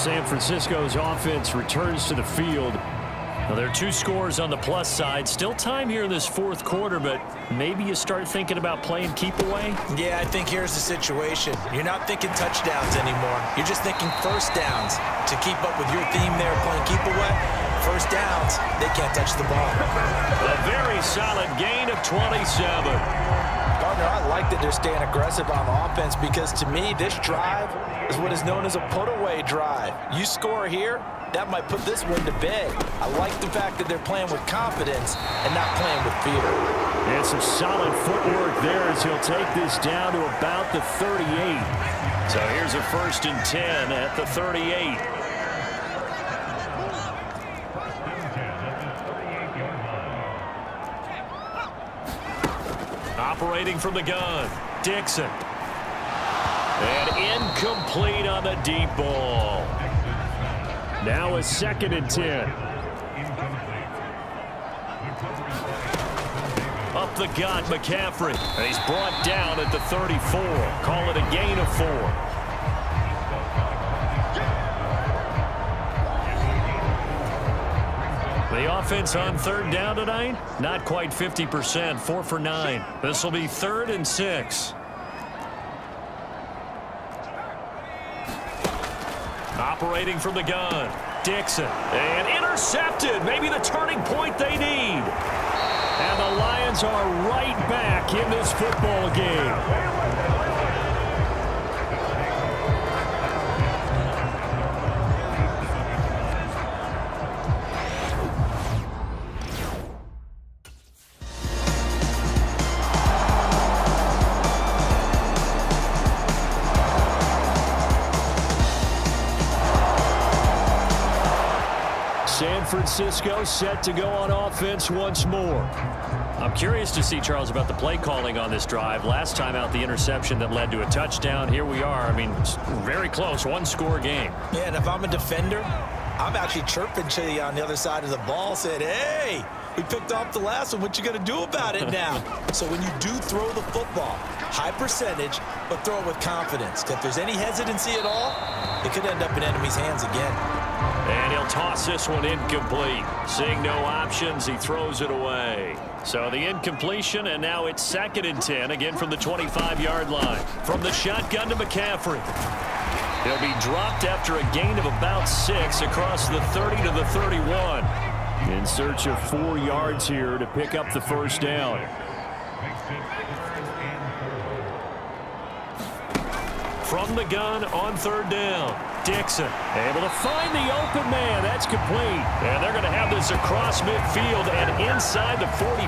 San Francisco's offense returns to the field. Now, there are 2 scores on the plus side. Still time here in this fourth quarter, but maybe you start thinking about playing keep away? Yeah, I think here's the situation. You're not thinking touchdowns anymore. You're just thinking first downs. To keep up with your theme there, playing keep away, first downs, they can't touch the ball. A very solid gain of 27. Partner, I like that they're staying aggressive on offense because to me, this drive is what is known as a put-away drive. You score here, that might put this one to bed. I like the fact that they're playing with confidence and not playing with fear. And some solid footwork there as he'll take this down to about the 38. So here's a 1st and 10 at the 38. Operating from the gun, Dixon. And incomplete on the deep ball. Now a 2nd and 10. Up the gut, McCaffrey. And he's brought down at the 34. Call it a gain of 4. The offense on 3rd down tonight, not quite 50%, 4 for 9. This will be 3rd and 6. Operating from the gun, Dixon. And intercepted, maybe the turning point they need. And the Lions are right back in this football game. San Francisco set to go on offense once more. I'm curious to see, Charles, about the play calling on this drive. Last time out, the interception that led to a touchdown. Here we are. I mean, it's very close, 1-score game. Yeah, and if I'm a defender, I'm actually chirping to you on the other side of the ball, saying, hey, we picked off the last one. What you going to do about it now? So when you do throw the football, high percentage, but throw it with confidence. If there's any hesitancy at all, it could end up in enemy's hands again. And he'll toss this one incomplete. Seeing no options, he throws it away. So the incompletion, and now it's 2nd and 10, again from the 25-yard line. From the shotgun to McCaffrey. He'll be dropped after a gain of about 6 across the 30 to the 31. In search of 4 yards here to pick up the 1st down. From the gun on 3rd down. Dixon able to find the open man. That's complete. And they're going to have this across midfield and inside the 45.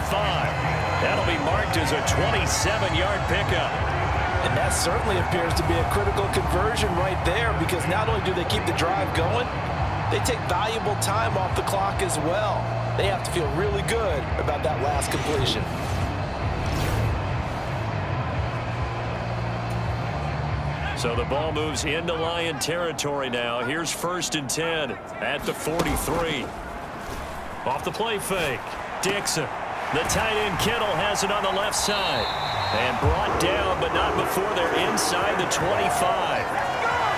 That'll be marked as a 27-yard pickup. And that certainly appears to be a critical conversion right there because not only do they keep the drive going, they take valuable time off the clock as well. They have to feel really good about that last completion. So the ball moves into Lion territory now. Here's 1st and 10 at the 43. Off the play fake. Dixon. The tight end Kittle has it on the left side. And brought down, but not before they're inside the 25.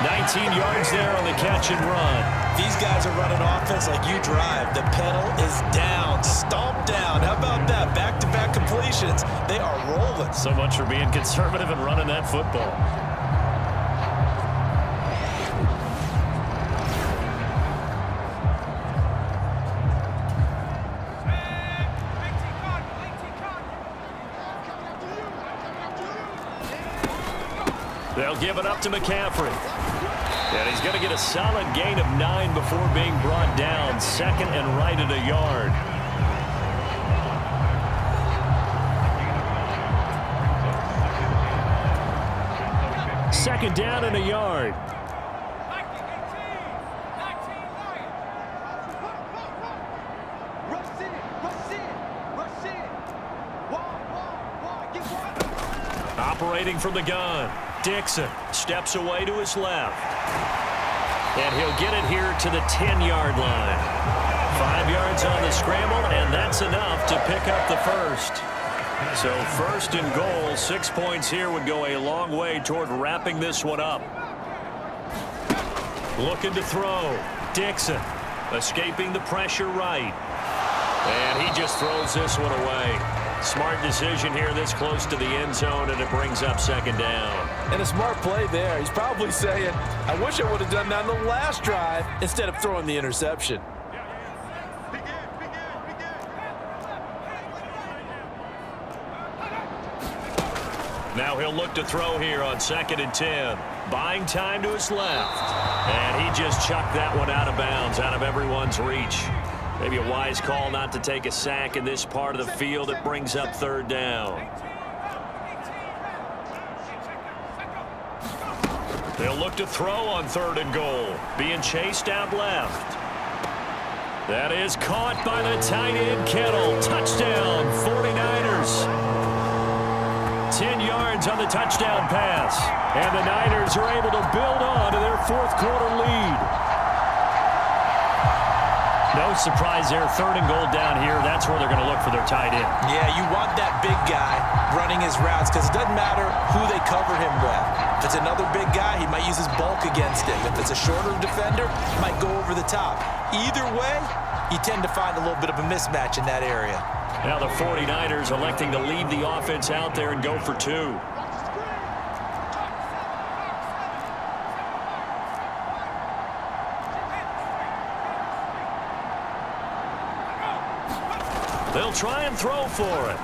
19 yards there on the catch and run. These guys are running offense like you drive. The pedal is down, stomped down. How about that? Back-to-back completions. They are rolling. So much for being conservative and running that football. They'll give it up to McCaffrey. And he's going to get a solid gain of 9 before being brought down. 2nd and right at a yard. Second down and a yard. Operating from the gun. Dixon steps away to his left. And he'll get it here to the 10-yard line. 5 yards on the scramble, and that's enough to pick up the 1st. So 1st and goal, 6 points here would go a long way toward wrapping this one up. Looking to throw. Dixon escaping the pressure right. And he just throws this one away. Smart decision here this close to the end zone, and it brings up second down. And a smart play there. He's probably saying, I wish I would have done that on the last drive instead of throwing the interception. Now he'll look to throw here on 2nd and 10. Buying time to his left. And he just chucked that one out of bounds, out of everyone's reach. Maybe a wise call not to take a sack in this part of the field. It brings up 3rd down. They'll look to throw on 3rd and goal. Being chased out left. That is caught by the tight end Kittle. Touchdown, 49ers. 10 yards on the touchdown pass. And the Niners are able to build on to their 4th quarter lead. No surprise there. 3rd and goal down here. That's where they're going to look for their tight end. Yeah, you want that big guy running his routes because it doesn't matter who they cover him with. If it's another big guy, he might use his bulk against him. If it's a shorter defender, he might go over the top. Either way, you tend to find a little bit of a mismatch in that area. Now the 49ers electing to leave the offense out there and go for 2. They'll try and throw for it.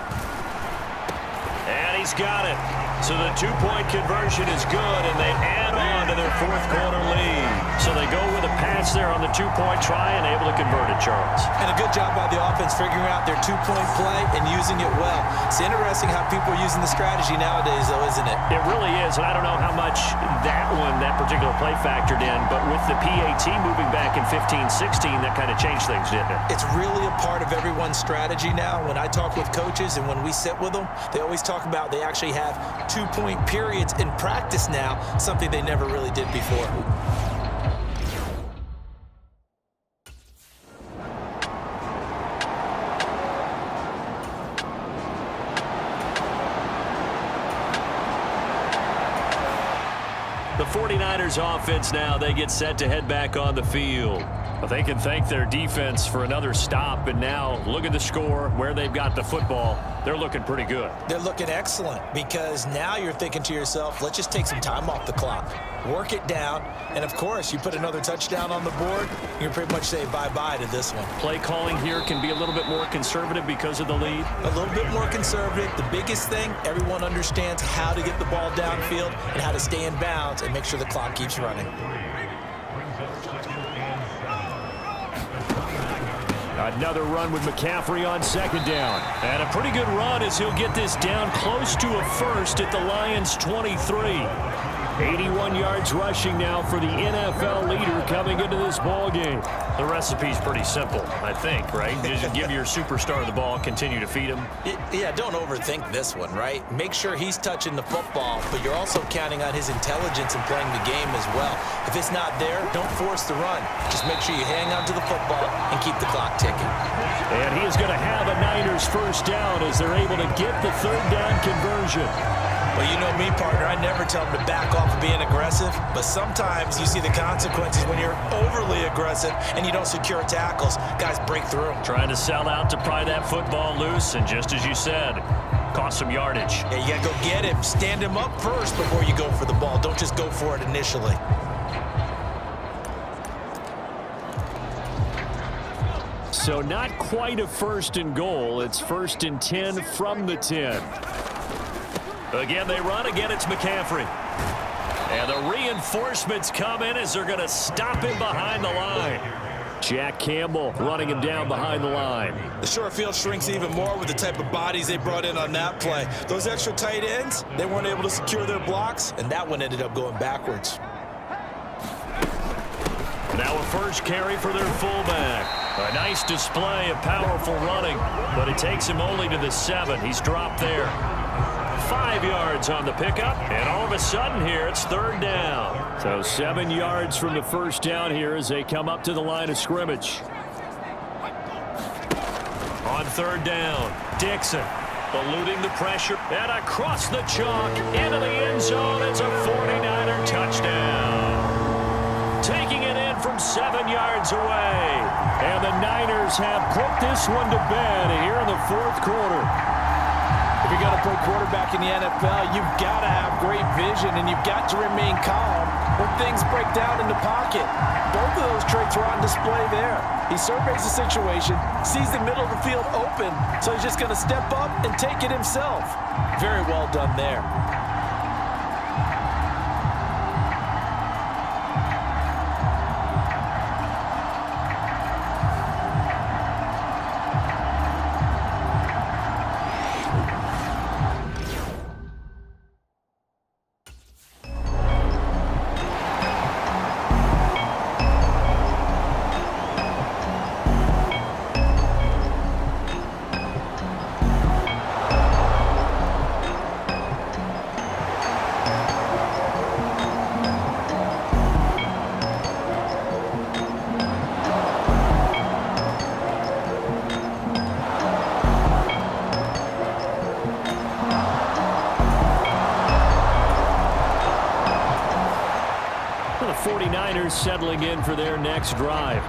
And he's got it. So the 2-point conversion is good, and they add on to their 4th quarter lead. So they go with a pass there on the 2-point try and able to convert it, Charles. And a good job by the offense figuring out their 2-point play and using it well. It's interesting how people are using the strategy nowadays, though, isn't it? It really is, and I don't know how much that particular play factored in, but with the PAT moving back in 15-16, that kind of changed things, didn't it? It's really a part of everyone's strategy now. When I talk with coaches and when we sit with them, they always talk about they actually have 2-point periods in practice now, something they never really did before. The 49ers offense now, they get set to head back on the field. But they can thank their defense for another stop, and now look at the score, where they've got the football. They're looking pretty good. They're looking excellent because now you're thinking to yourself, let's just take some time off the clock, work it down, and of course, you put another touchdown on the board, you can pretty much say bye-bye to this one. Play calling here can be a little bit more conservative because of the lead. A little bit more conservative. The biggest thing, everyone understands how to get the ball downfield and how to stay in bounds and make sure the clock keeps running. Another run with McCaffrey on 2nd down. And a pretty good run as he'll get this down close to a first at the Lions' 23. 81 yards rushing now for the NFL leader coming into this ball game. The recipe's pretty simple, I think, right? Just give your superstar the ball, continue to feed him. Yeah, don't overthink this one, right? Make sure he's touching the football, but you're also counting on his intelligence in playing the game as well. If it's not there, don't force the run. Just make sure you hang on to the football and keep the clock ticking. And he is going to have a Niners 1st down as they're able to get the 3rd down conversion. Well, you know me, partner. I never tell them to back off of being aggressive, but sometimes you see the consequences when you're overly aggressive and you don't secure tackles. Guys break through. Trying to sell out to pry that football loose, and just as you said, cost some yardage. Yeah, you got to go get him. Stand him up first before you go for the ball. Don't just go for it initially. So not quite a 1st and goal. It's 1st and 10 from the 10. Again, they run. Again, it's McCaffrey. And the reinforcements come in as they're going to stop him behind the line. Jack Campbell running him down behind the line. The short field shrinks even more with the type of bodies they brought in on that play. Those extra tight ends, they weren't able to secure their blocks, and that one ended up going backwards. Now a first carry for their fullback. A nice display of powerful running, but it takes him only to the 7. He's dropped there. 5 yards on the pickup, and all of a sudden here it's 3rd down. So 7 yards from the 1st down here as they come up to the line of scrimmage. On 3rd down, Dixon eluding the pressure and across the chalk into the end zone. It's a 49er touchdown. Taking it from 7 yards away. And the Niners have put this one to bed here in the fourth quarter. If you're going to play quarterback in the NFL, you've got to have great vision, and you've got to remain calm when things break down in the pocket. Both of those traits were on display there. He surveys the situation, sees the middle of the field open, so he's just going to step up and take it himself. Very well done there. The 49ers settling in for their next drive.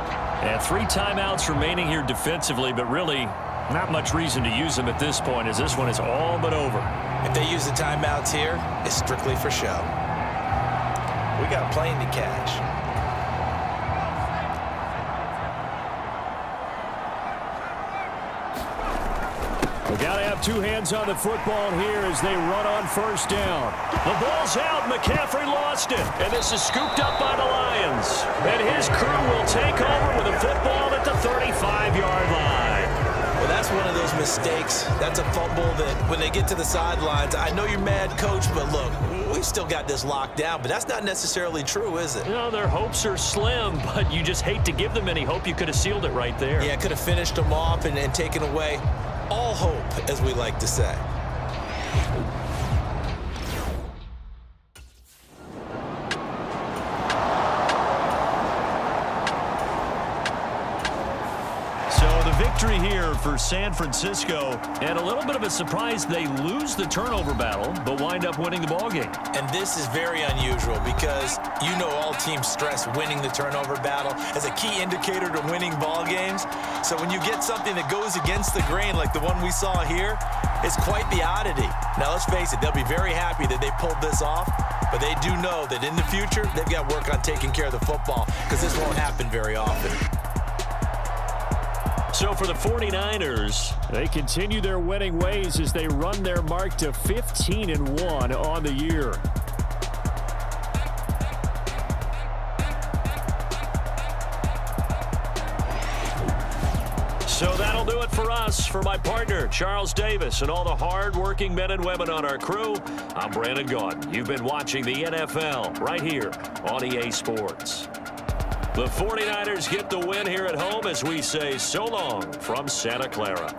And 3 timeouts remaining here defensively, but really not much reason to use them at this point, as this one is all but over. If they use the timeouts here, it's strictly for show. We got a plane to catch. We got to have 2 hands on the football here as they run on first down. The ball's out. McCaffrey lost it. And this is scooped up by the Lions. And his crew will take over with a football at the 35-yard line. Well, that's one of those mistakes. That's a fumble that when they get to the sidelines, I know you're mad, Coach, but look, we've still got this locked down. But that's not necessarily true, is it? You know, their hopes are slim, but you just hate to give them any hope. You could have sealed it right there. Yeah, could have finished them off and taken away all hope, as we like to say. Victory here for San Francisco, and a little bit of a surprise. They lose the turnover battle, but wind up winning the ballgame. And this is very unusual because you know all teams stress winning the turnover battle as a key indicator to winning ball games. So when you get something that goes against the grain like the one we saw here, it's quite the oddity. Now let's face it, they'll be very happy that they pulled this off, but they do know that in the future they've got work on taking care of the football because this won't happen very often. So for the 49ers, they continue their winning ways as they run their mark to 15-1 on the year. So that'll do it for us. For my partner, Charles Davis, and all the hard-working men and women on our crew, I'm Brandon Gaudin. You've been watching the NFL right here on EA Sports. The 49ers get the win here at home as we say so long from Santa Clara.